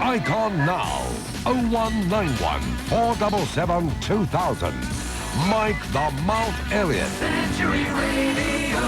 icon now. 0191 477 2000. Mike the Mouth Elliott. Century Radio.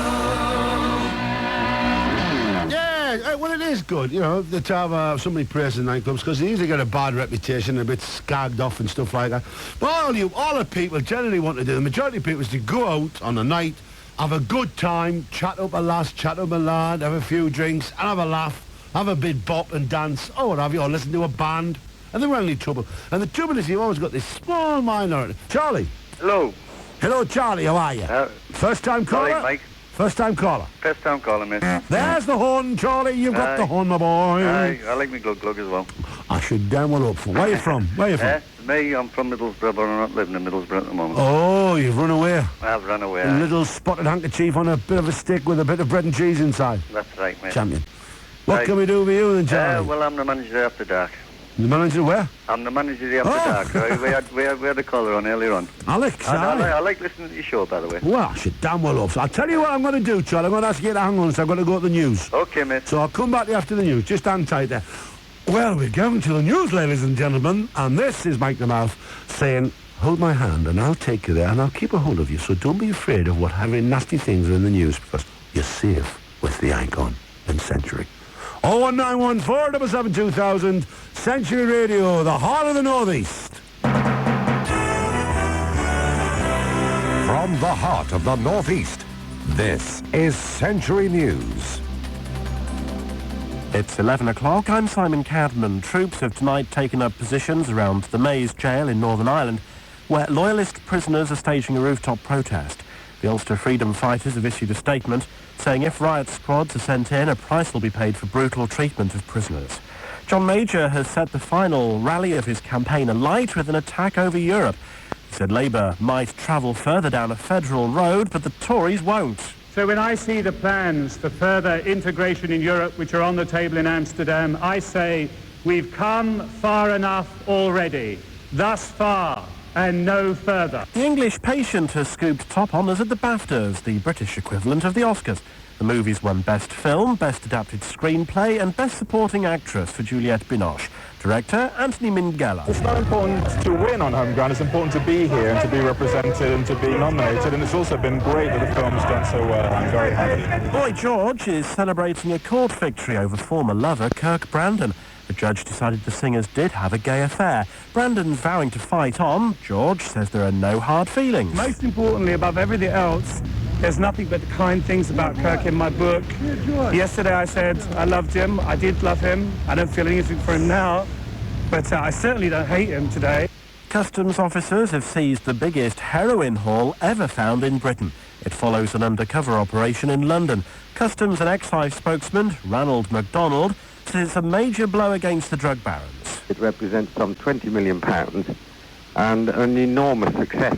Yeah, well, it is good, you know, to have somebody praising nightclubs, because they usually get a bad reputation, a bit skagged off and stuff like that. But all the people generally want to do, the majority of people, is to go out on a night, have a good time, chat up a lass, chat up a lad, have a few drinks, and have a laugh, have a bit bop and dance, or what have you, or listen to a band, and they're only trouble. And the trouble is, you've always got this small minority. Charlie. Hello. Hello, Charlie, how are you? First time caller? Sorry, Mike. First time caller. First time calling, mate. There's the horn, Charlie. You've got the horn, my boy. I like me glug as well. I should damn well up for. Where are you from? Where are you from? Me, I'm from Middlesbrough, but I'm not living in Middlesbrough at the moment. Oh, you've run away. I've run away. A little spotted handkerchief on a bit of a stick with a bit of bread and cheese inside. That's right, mate. Champion. What can we do for you then, Charlie? Well, I'm the manager after dark. The manager where? I'm the manager of the After Dark. We had a caller on earlier on. Alex, I like listening to your show, by the way. Well, I should damn well up. So I'll tell you what I'm going to do, Charlie. I'm going to ask you to hang on, so I've got to go to the news. Okay, mate. So I'll come back to you after the news. Just hang tight there. Well, we're going to the news, ladies and gentlemen, and this is Mike the Mouth saying, hold my hand and I'll take you there and I'll keep a hold of you, so don't be afraid of what having nasty things are in the news, because you're safe with the icon and Century. 0191 477 2000, Century Radio, the heart of the Northeast. From the heart of the Northeast, this is Century News. It's 11 o'clock. I'm Simon Cadman. Troops have tonight taken up positions around the Maze Jail in Northern Ireland, where loyalist prisoners are staging a rooftop protest. The Ulster freedom fighters have issued a statement saying if riot squads are sent in, a price will be paid for brutal treatment of prisoners. John Major has set the final rally of his campaign alight with an attack over Europe. He said Labour might travel further down a federal road, but the Tories won't. So when I see the plans for further integration in Europe, which are on the table in Amsterdam, I say we've come far enough already. Thus far, and no further. The English Patient has scooped top honours at the BAFTAs, the British equivalent of the Oscars. The movie's won Best Film, Best Adapted Screenplay and Best Supporting Actress for Juliette Binoche. Director Anthony Minghella. It's not important to win on home ground, it's important to be here and to be represented and to be nominated, and it's also been great that the film's done so well. I'm very happy. Boy George is celebrating a court victory over former lover Kirk Brandon. The judge decided the singers did have a gay affair. Brandon's vowing to fight on. George says there are no hard feelings. Most importantly, above everything else, there's nothing but kind things about Kirk in my book. Yesterday I said I loved him. I did love him. I don't feel anything for him now, but I certainly don't hate him today. Customs officers have seized the biggest heroin haul ever found in Britain. It follows an undercover operation in London. Customs and Excise spokesman Ranald MacDonald says it's a major blow against the drug barons. It represents some £20 million and an enormous success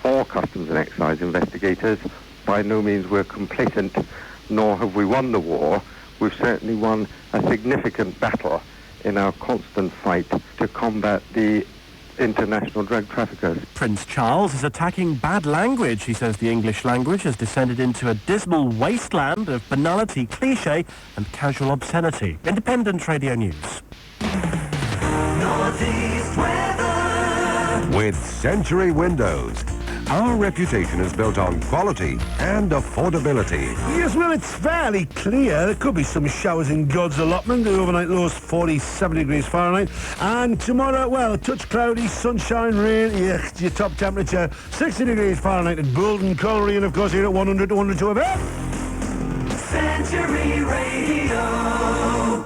for Customs and Excise investigators. By no means we're complacent, nor have we won the war. We've certainly won a significant battle in our constant fight to combat the international drug traffickers. Prince Charles is attacking bad language. He says the English language has descended into a dismal wasteland of banality, cliché and casual obscenity. Independent Radio News. Northeast weather. With Century Windows, our reputation is built on quality and affordability. Yes, well, it's fairly clear. There could be some showers in God's allotment. The overnight low's 47 degrees Fahrenheit. And tomorrow, well, a touch cloudy, sunshine, rain. Yeah, your top temperature, 60 degrees Fahrenheit at Bolton, Colliery, and of course here at 100 to 102 FM. Century Radio.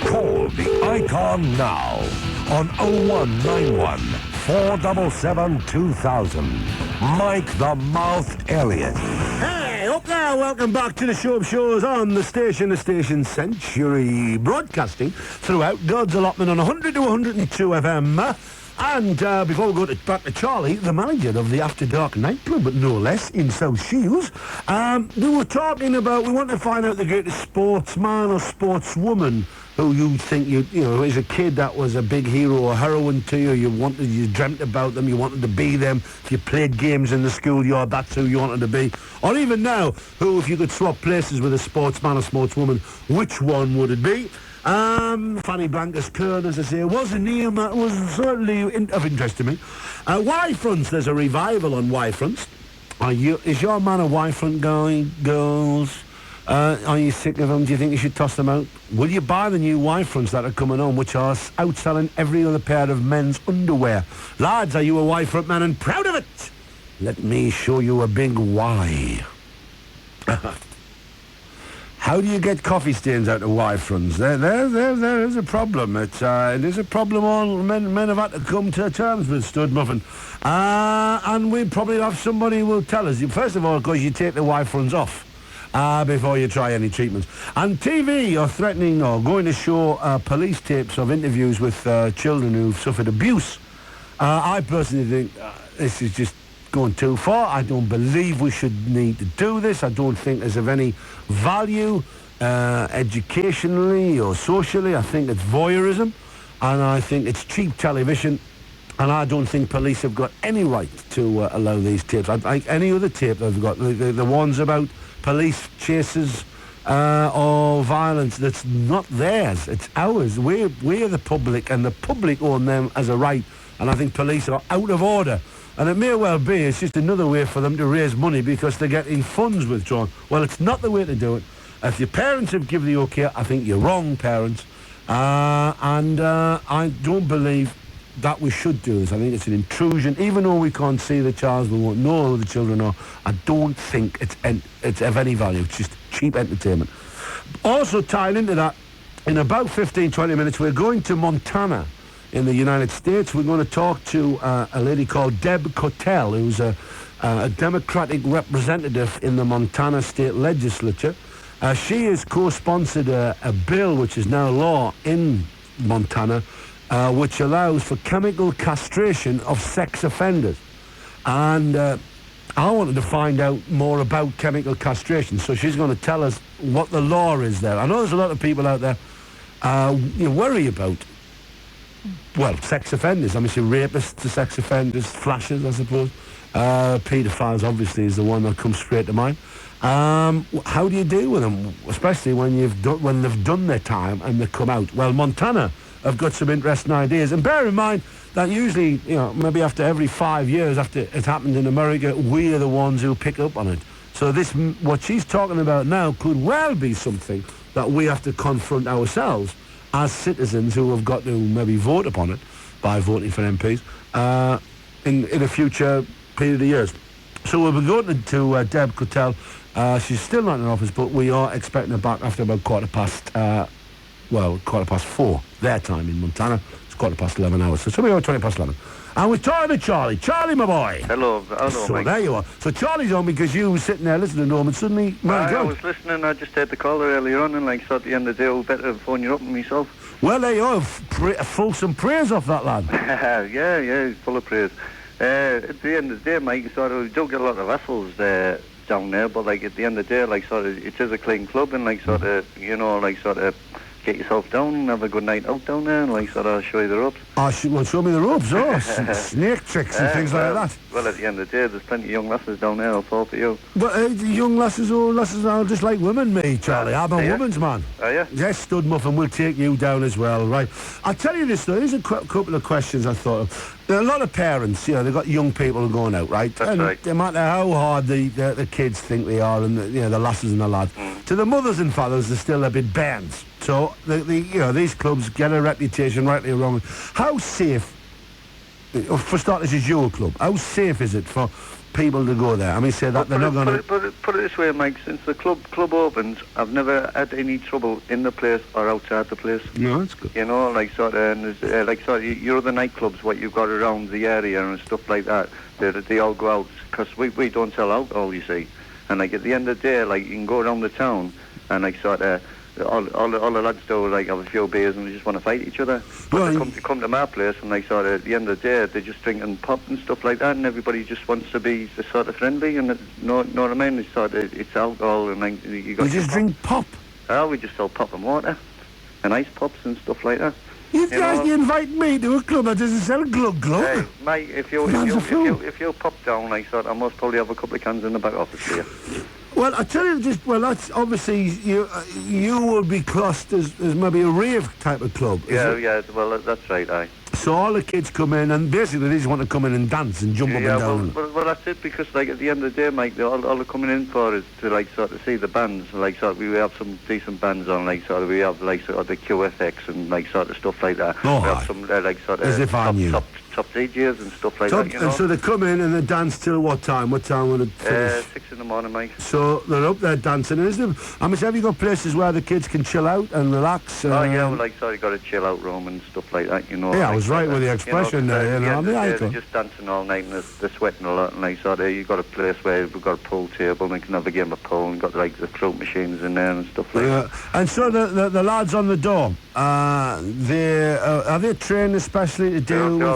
Call the icon now on 0191 477 2000. Mike the Mouth Elliott. Hey, up there, welcome back to the show of shows on the station Century, broadcasting throughout God's allotment on 100 to 102 FM. And before we go back to Charlie, the manager of the After Dark nightclub, but no less, in South Shields, we were talking about, we want to find out the greatest sportsman or sportswoman who you think, you know, as a kid that was a big hero or heroine to you, you dreamt about them, you wanted to be them, if you played games in the schoolyard, that's who you wanted to be. Or even now, who, if you could swap places with a sportsman or sportswoman, which one would it be? Fanny Blanca's Kern, as I say, was a name that was certainly of interest to me. Y-fronts, there's a revival on Y-fronts. Is your man a Y-front guy, girls? Are you sick of them? Do you think you should toss them out? Will you buy the new Y-fronts that are coming on, which are outselling every other pair of men's underwear? Lads, are you a Y-front man and proud of it? Let me show you a big Y. How do you get coffee stains out of Y-fronts? There is a problem. It is a problem all men have had to come to terms with, Stud Muffin. And we probably have somebody who will tell us. First of all, because you take the Y-fronts off before you try any treatments. And TV are threatening or going to show police tapes of interviews with children who've suffered abuse. I personally think this is just going too far. I don't believe we should need to do this. I don't think it's of any value educationally or socially. I think it's voyeurism, and I think it's cheap television, and I don't think police have got any right to allow these tapes. Any other tape they've got, the ones about police chases or violence, that's not theirs, it's ours. We're the public, and the public own them as a right, and I think police are out of order. And it may well be it's just another way for them to raise money because they're getting funds withdrawn. Well, it's not the way to do it. If your parents have given the okay, I think you're wrong, parents. And I don't believe that we should do this. I think it's an intrusion. Even though we can't see the child, we won't know who the children are, I don't think it's of any value. It's just cheap entertainment. Also tied into that, in about 15-20 minutes, we're going to Montana in the United States. We're going to talk to a lady called Deb Cotell, who's a Democratic representative in the Montana State Legislature. She has co-sponsored a bill which is now law in Montana, which allows for chemical castration of sex offenders. And I wanted to find out more about chemical castration, so she's going to tell us what the law is there. I know there's a lot of people out there worry about, well, sex offenders. I mean, rapists to sex offenders, flashers, I suppose. Paedophiles, obviously, is the one that comes straight to mind. How do you deal with them, especially when they've done their time and they come out? Well, Montana have got some interesting ideas. And bear in mind that usually, maybe after every 5 years after it happened in America, we're the ones who pick up on it. So what she's talking about now could well be something that we have to confront ourselves as citizens who have got to maybe vote upon it by voting for MPs in a future period of years. So we'll be going to Deb Cotell. She's still not in office, but we are expecting her back after about quarter past 4 their time in Montana. It's 11:15 hours, so somewhere around 11:20. And we're talking to Charlie. Charlie, my boy. Hello, So Mike. there you are. So Charlie's on because you were sitting there listening to him and suddenly... I was listening, I just heard the caller earlier on, and so at the end of the day, I better phone you up myself. Well, there you are. Fulsome praise off that lad. yeah, he's full of praise. At the end of the day, Mike, you don't get a lot of hassles down there, but at the end of the day, it is a clean club, and get yourself down and have a good night out down there, and show you the ropes. Show me the ropes, snake tricks and things like that. Well, at the end of the day, there's plenty of young lasses down there, I'll fall for you. But young lasses are just like women, me, Charlie. I'm a woman's man. Are you? Yes, Stud Muffin, we'll take you down as well, right? I'll tell you this, though. Here's a couple of questions I thought of. There are a lot of parents, they've got young people going out, right? That's right. No matter how hard the kids think they are, and the lasses and the lads, to the mothers and fathers, they're still a bit bands. So these clubs get a reputation, rightly or wrongly. How safe, for starters, is your club? How safe is it for people to go there? I mean, say that they're not going to... Put it this way, Mike, since the club opened, I've never had any trouble in the place or outside the place. No, that's good. Your other nightclubs, what you've got around the area and stuff like that, they all go out, because we don't sell alcohol, you see. And at the end of the day, you can go around the town and all the lads do, like, have a few beers and they just want to fight each other. But Well, they come to my place and, like, sort of, at the end of the day, they're just drinking pop and stuff like that, and everybody just wants to be sort of friendly, and know what I mean? It's sort of, it's alcohol, and, like, you got... You just drink pop? Oh, we just sell pop and water, and ice pops and stuff like that. You invite me to a club that doesn't sell glug. Hey, mate, if you pop down, like, sort of, I must probably have a couple of cans in the back office here. Well, I tell you, that's obviously you will be classed as maybe a rave type of club. Yeah, well, that's right, aye. So all the kids come in, and basically they just want to come in and dance and jump up and down. Well, that's it, because, like, at the end of the day, mate, all they're coming in for is to, like, sort of see the bands. Like, sort of, we have some decent bands on, like, sort of, we have, like, sort of the QFX and, like, sort of stuff like that. Oh, we have some, like, sort of... As if I knew. Top DJs and stuff like that, you know. And so they come in and they dance till what time? What time will it finish? 6 in the morning, mate. So they're up there dancing. Have you got places where the kids can chill out and relax? Oh, yeah, well, like, sort of got a chill-out room and stuff like that, you know. Yeah, like, I was right with the expression there, you know. They're just dancing all night and they're sweating a lot, and, like, sort of, you've got a place where we've got a pool table and we can have a game of pool and got, like, the throat machines in there and stuff like that. And so the lads on the door, are they trained especially to deal They're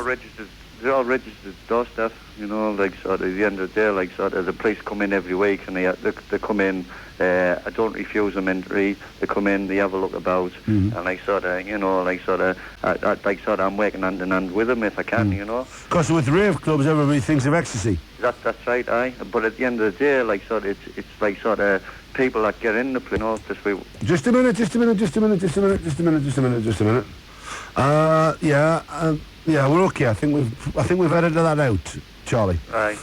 all registered door staff, you know, like, sort of, at the end of the day, like, sort of, the police come in every week and they come in, I don't refuse them entry, they come in, they have a look about, and, like, sort of, you know, like, sort of, I'm working hand in hand with them if I can, you know. Because with rave clubs, everybody thinks of ecstasy. That's right, aye. But at the end of the day, like, sort of, it's like, sort of, people that get in the place, you know, Just a minute. Yeah, we're okay. I think we've edited that out, Charlie. Aye.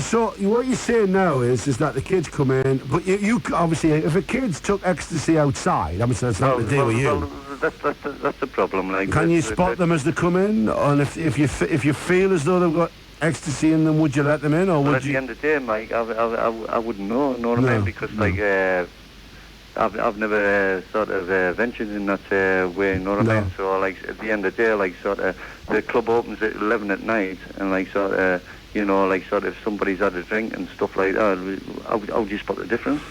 So what you're saying now is that the kids come in, but you obviously, if the kids took ecstasy outside, obviously that's not the deal with you. Well, that's the problem. Like, can you spot them as they come in, and if you feel as though they've got ecstasy in them, would you let them in, or would you? At the end of the day, Mike, I wouldn't know. Know what I mean? Because like. I've never sort of ventured in that way, you know what I mean? So, like, at the end of the day, like, sort of, the club opens at 11 at night, and, like, sort of, you know, like, sort of, if somebody's had a drink and stuff like that, how would you spot the difference?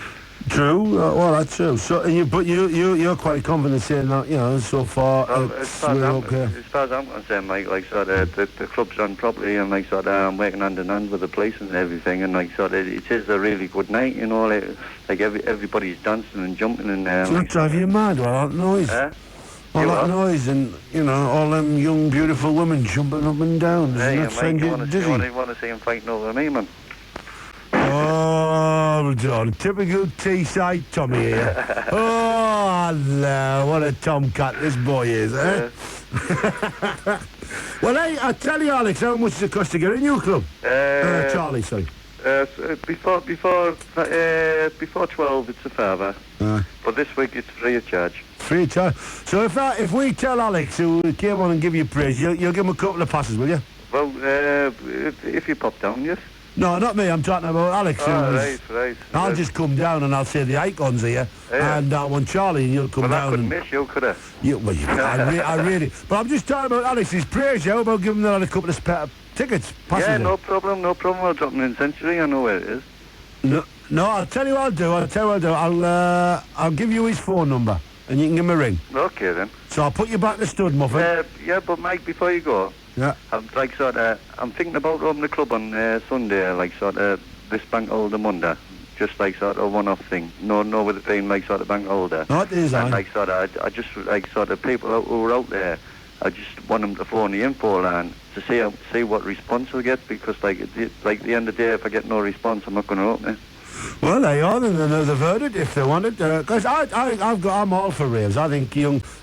True. Well, that's true. So, you're quite confident saying that, you know, so far as far as I'm concerned, Mike, like, sort of, the club's run properly, and, like, sort of, I'm working hand in hand with the police and everything, and, like, sort of, it is a really good night, you know, like everybody's dancing and jumping in there. Does that drive you mad, all that noise? All that noise, and, you know, all them young, beautiful women jumping up and down. Does that send you dizzy? You want to see them fighting over me, man? Oh, John, typical Teesside Tommy here. Oh, no, what a tomcat this boy is, eh? Well, hey, I tell you, Alex, how much does it cost to get in your club? Charlie, sorry. Before 12, it's a favour. But this week it's free of charge. Free of charge. So if we tell Alex who came on and give you praise, you'll give him a couple of passes, will you? Well, if you pop down, yes. No, not me. I'm talking about Alex. Right. I'll just come down and I'll say the icons here, and I want Charlie, and you'll come down. I couldn't miss you, could I? I really. But I'm just talking about Alex's praise, how about giving them a couple of spare tickets, passes? Yeah, no problem. I'll drop them in Century. I know where it is. No, I'll tell you what I'll do. I'll give you his phone number, and you can give him a ring. Okay then. So I'll put you back to stud, Muffin. Yeah, but Mike, before you go. Yeah. I'm thinking about opening the club on Sunday, like sort of this bank holiday Monday, just like sort of a one-off thing. No, with it being like sort of bank holiday. No, it is. And like sort of, I just like sort of people who are out there. I just want them to phone the info line to see what response I get, because like at the end of the day, if I get no response, I'm not going to open it. Well, they are, then they've heard it if they want it. Because I'm all for raves. I think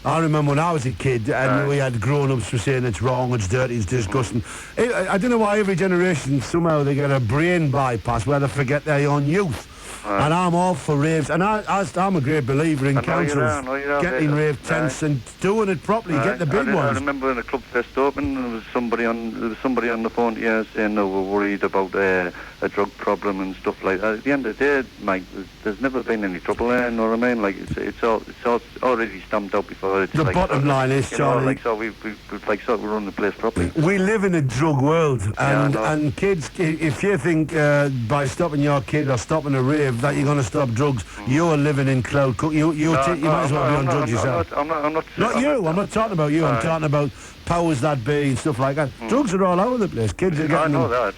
I remember when I was a kid and we had grown-ups who saying it's wrong, it's dirty, it's disgusting. I don't know why every generation somehow they get a brain bypass where they forget their own youth. And I'm all for raves, and I'm a great believer in councils getting rave tents and doing it properly, get the big ones. I remember when the club first opened, there was somebody on the phone here saying they were worried about a drug problem and stuff like that. At the end of the day, Mike, there's never been any trouble there. You know what I mean? Like it's already stamped out before. It's the like, bottom line is, Charlie, like so we run the place properly. We live in a drug world, and kids, if you think by stopping your kid or stopping a rave that you're going to stop drugs. You're living in cloud cook. You might as well be on drugs yourself. I'm not. Not you. I'm not talking about you. I'm talking about powers that be and stuff like that. Drugs are all over the place. Kids are getting I know them.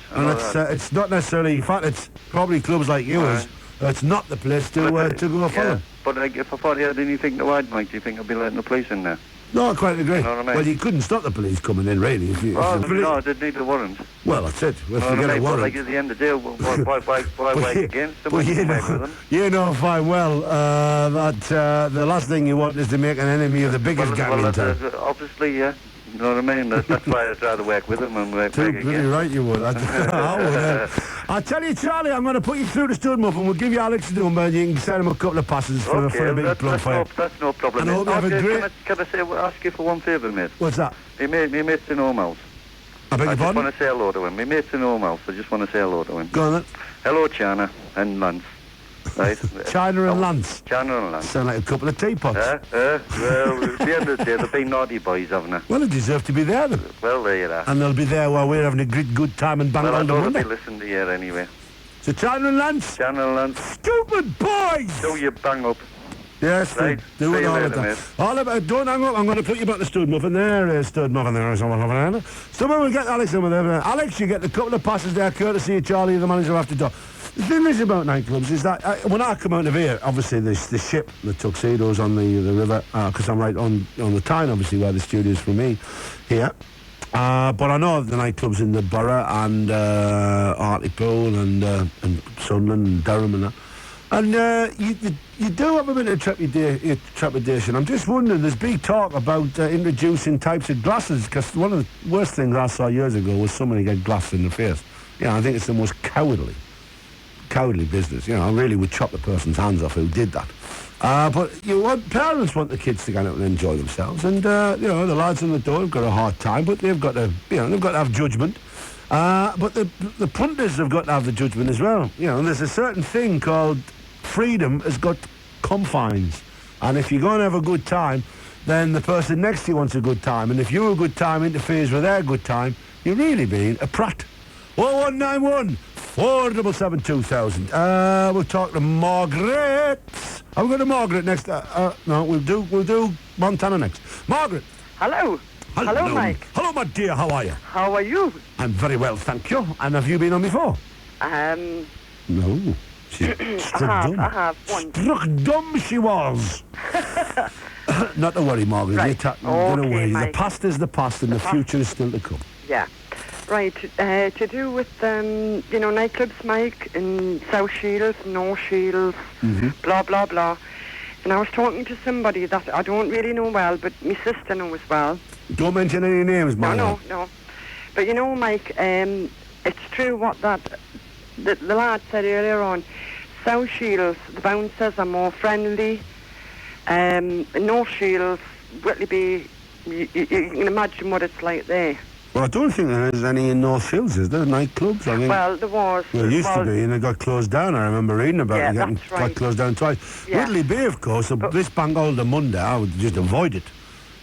that. It's not necessarily. In fact, it's probably clubs like yours. It's not the place to go for them. But like, if I thought you had anything to hide, Mike, do you think I'd be letting the police in there? No, I quite agree. You know what I mean? Well, you couldn't stop the police coming in, really. No, they'd need a warrant. Well, that's it. If You know you what get I a mean? But warrant. like, at the end of the day, why work against them? Well, Why work with them? you know fine well that the last thing you want is to make an enemy of the biggest gang in town. Obviously, yeah. You know what I mean? That's why I'd rather work with them and work Pretty against. right you would. I would. I'll tell you, Charlie, I'm going to put you through the stud muff and we'll give you Alex's number and you can send him a couple of passes for a big plug for you. That's no problem. And I hope you have a great... Can I ask you for one favour, mate? What's that? My mate's in home house. I beg your I just pardon? want to say hello to him. My mate's in home house. I just want to say hello to him. Go on then. Hello, China and Lance. Right? China and Lance. China and Lance. Sound like a couple of teapots. Well, at the end of the day, they've been naughty boys, haven't they? Well, they deserve to be there then. Well, there you are. And they'll be there while we're having a good time and bang Well, I all the don't Monday. be listening to you anyway. So China and Lance. China and Lance. Stupid boys! Do you bang up? Yes, Right. they do See it you all the later, time. mate. All about, don't hang up, I'm going to put you back to stud muffin there, stud muffin there, someone will get Alex over there. Alex, you get the couple of passes there, courtesy of Charlie, the manager after door. The thing is about nightclubs is that when I come out of here, obviously there's the ship, the tuxedos on the river, because I'm right on the Tyne, obviously, where the studio is for me here. But I know of the nightclubs in the borough and Hartlepool and Sunderland and Durham and that. And you do have a bit of trepidation. I'm just wondering, there's big talk about introducing types of glasses, because one of the worst things I saw years ago was somebody get glassed in the face. I think it's the most cowardly business. I really would chop the person's hands off who did that. But parents want the kids to go out and enjoy themselves, and the lads on the door have got a hard time, but they've got to have judgment. But the punters have got to have the judgment as well. And there's a certain thing called freedom has got confines, and if you're going to have a good time, then the person next to you wants a good time, and if your good time interferes with their good time, you're really being a prat. 0191 477 2000. We'll talk to Margaret. Are we going to Margaret next? No, we'll do Montana next. Margaret. Hello. Hello, Mike. Hello, my dear. How are you? How are you? I'm very well, thank you. And have you been on before? No. She's struck dumb. I have once. Struck dumb she was. Not to worry, Margaret. Right. Don't worry. Mike. The past is the past, and the future is still to come. Yeah. Right. To do with nightclubs, Mike, in South Shields, North Shields, blah blah blah. And I was talking to somebody that I don't really know well, but my sister knows well. Don't mention any names, Margaret. No. But Mike, it's true what the lad said earlier on. South Shields, the bouncers are more friendly. North Shields, Whittleby, you can imagine what it's like there. Well, I don't think there is any in North Shields, is there? Nightclubs? I mean, well, there was. Well, there used to be, and it got closed down. I remember reading about it. That's right. Got closed down twice. Yeah. Whittleby, of course, this bank holiday Monday, I would just avoid it.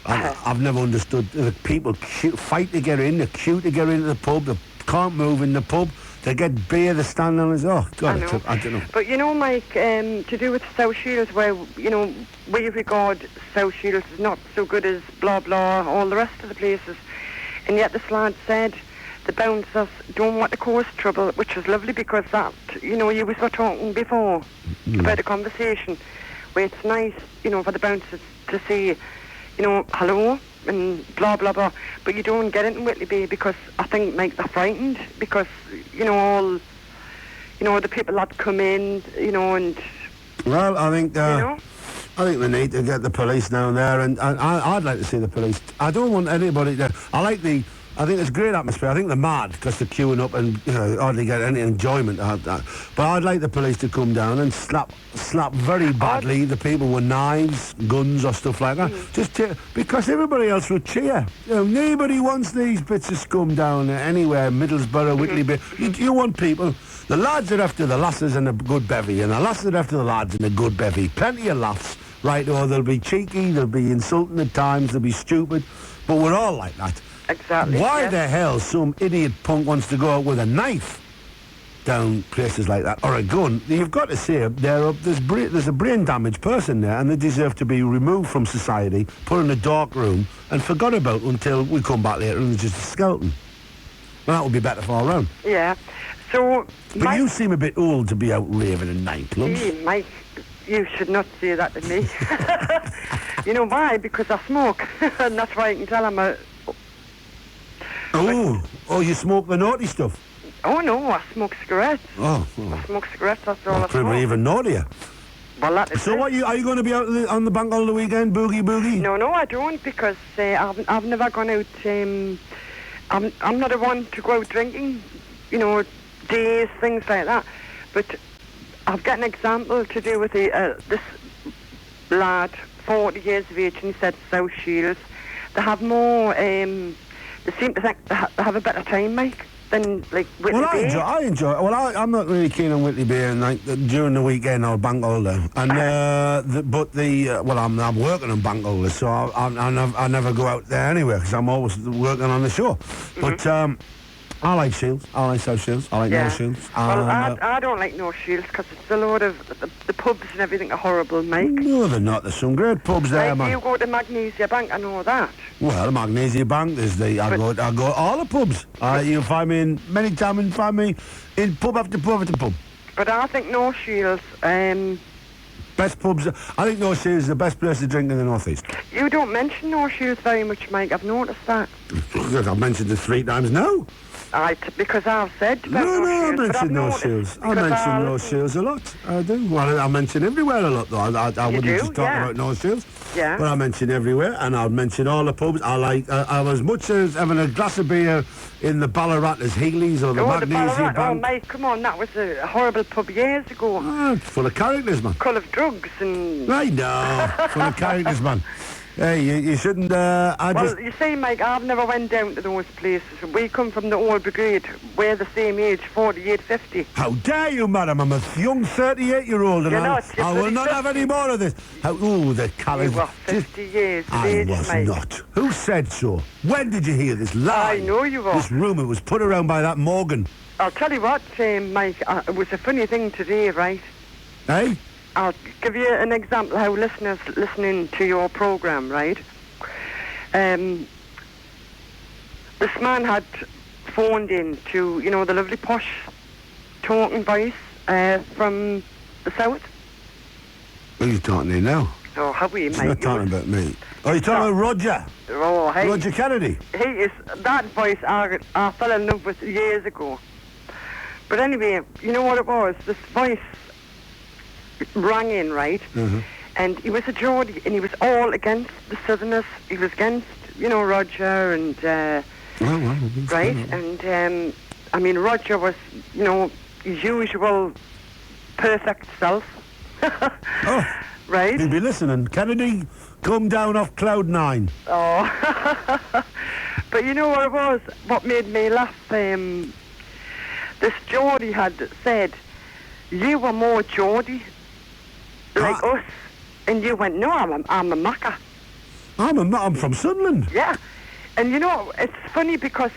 I've never understood the people fight to get in, they queue to get into the pub, they can't move in the pub, they get beer, they stand on it. Oh, God, I don't know. But Mike, to do with South Shields, where, we regard South Shields as not so good as blah blah, all the rest of the places. And yet this lad said the bouncers don't want to cause trouble, which was lovely because that, you were talking before about a conversation where it's nice, for the bouncers to say, hello and blah blah blah, but you don't get it in Whittleby because I think Mike they're frightened because all the people that come in, and well, I think I think we need to get the police down there, and I'd like to see the police. I don't want anybody to... I think it's a great atmosphere. I think they're mad because they're queuing up and hardly get any enjoyment out of that. But I'd like the police to come down and slap very badly the people with knives, guns or stuff like that. Because everybody else will cheer. Nobody wants these bits of scum down anywhere, Middlesbrough, Whittleby. You want people... The lads are after the lasses and a good bevy, and the lasses are after the lads and a good bevy. Plenty of laughs, right? Or they'll be cheeky, they'll be insulting at times, they'll be stupid, but we're all like that. Exactly. Why the hell some idiot punk wants to go out with a knife? down places like that, or a gun, you've got to say there's a brain damaged person there, and they deserve to be removed from society, put in a dark room, and forgot about until we come back later and there's just a skeleton. Well, that would be better for all round. Yeah. So... But you seem a bit old to be out raving in nightclubs. Gee, Mike, you should not say that to me. You know why? Because I smoke. And that's why I can tell I'm a... Oh, you smoke the naughty stuff? Oh, no, I smoke cigarettes. Oh. I smoke cigarettes, that's all I Probably smoke. even naughtier. Well, that is So it. are you going to be out on the bank all the weekend, boogie? No, I don't, because I've never gone out... I'm not a one to go out drinking, you know, days, things like that. But I've got an example to do with this lad, 40 years of age, and he said South Shields. They have more, they seem to think they have a better time, Mike, than, like, Whitley Bay. I enjoy it. Well, I'm not really keen on Whitley Bay, and like, during the weekend I'll bank holiday. And, I'm working on bank holiday, so I never go out there anyway, because I'm always working on the show. But, I like Shields. I like South Shields. I like North Shields. Well, I don't like North Shields because it's a load of... The pubs and everything are horrible, Mike. No, they're not. There's some great pubs there, man. You go to Magnesia Bank, I know that. Well, the Magnesia Bank, I go to all the pubs. You'll find me in many times, and find me in pub after pub after pub. But I think North Shields... Best pubs. I think North Shields is the best place to drink in the North East. You don't mention North Shields very much, Mike. I've noticed that. I've mentioned it 3 times now. Because I've said about I North mention North Shields. I mention North Shields a lot. I do. Well, I mention everywhere a lot, though. I wouldn't just talk about North Shields. Yeah. But I mention everywhere, and I'll mention all the pubs. I'm as much as having a glass of beer in the Ballarat as Healy's or the Magnesia Bank. Oh, Mike, come on. That was a horrible pub years ago. It's full of characters, man. Full of drugs and... I know. Full of characters, man. Hey, you shouldn't, you see, Mike, I've never went down to those places. We come from the old brigade. We're the same age, 48, 50. How dare you, madam? I'm a young 38-year-old, and You're I will not have any more of this. The colours. You were 50 years of I age, was Mike. not. Who said so? When did you hear this lie? I know you were. This rumour was put around by that Morgan. I'll tell you what, Mike, it was a funny thing today, right? Eh? I'll give you an example how listeners listening to your programme, right? This man had phoned in to, you know, the lovely posh talking voice from the south. What are you talking to now? Oh, how are you, He's Mike? not talking about me. Oh, you're talking about Roger? Oh, hey. Roger Kennedy? He is... That voice I fell in love with years ago. But anyway, you know what it was? This voice rang in, right? Mm-hmm. And he was a Geordie, and he was all against the Southerners. He was against, you know, Roger and... right? And, I mean, Roger was, you know, his usual perfect self. Right? He'd be listening. Kennedy, come down off cloud 9. Oh. But you know what it was? What made me laugh? This Geordie had said, you were more Geordie, like us. And you went, no, I'm a Macca. I'm from Sunderland. Yeah. And you know, it's funny because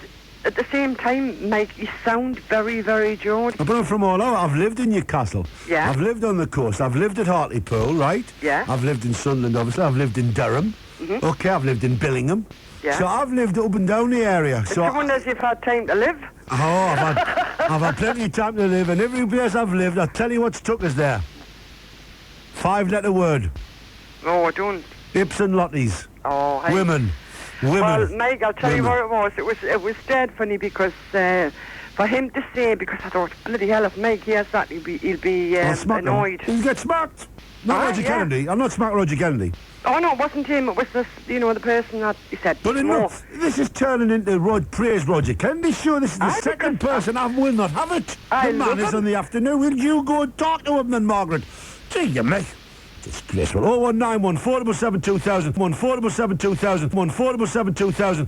at the same time, Mike, you sound very, very Geordie. But I'm from all over. I've lived in Newcastle. Yeah. I've lived on the coast. I've lived at Hartlepool, right? Yeah. I've lived in Sunderland, obviously. I've lived in Durham. Mm-hmm. Okay, I've lived in Billingham. Yeah. So I've lived up and down the area. It's the one as you've had time to live. Oh, I've had plenty of time to live, and every place I've lived, I'll tell you what's took us there. 5-letter word. Oh, I don't. Ips and Lotties. Oh, hey. Women. Well, Mike, I'll tell you what it was. It was dead funny because for him to say, because I thought, bloody hell, if Mike hears that, he'll be annoyed. He'll get smacked. Not Roger Kennedy. I'm not smacked Roger Kennedy. Oh, no, it wasn't him. It was this, you know, the person that he said. But this is turning into praise Roger Kennedy. Sure, this is the second person I will not have it. The man is in the afternoon. Will you go and talk to him then, Margaret? Gee, you mate. Disgraceful. 019 1477 2000 1477 2000 1477 2000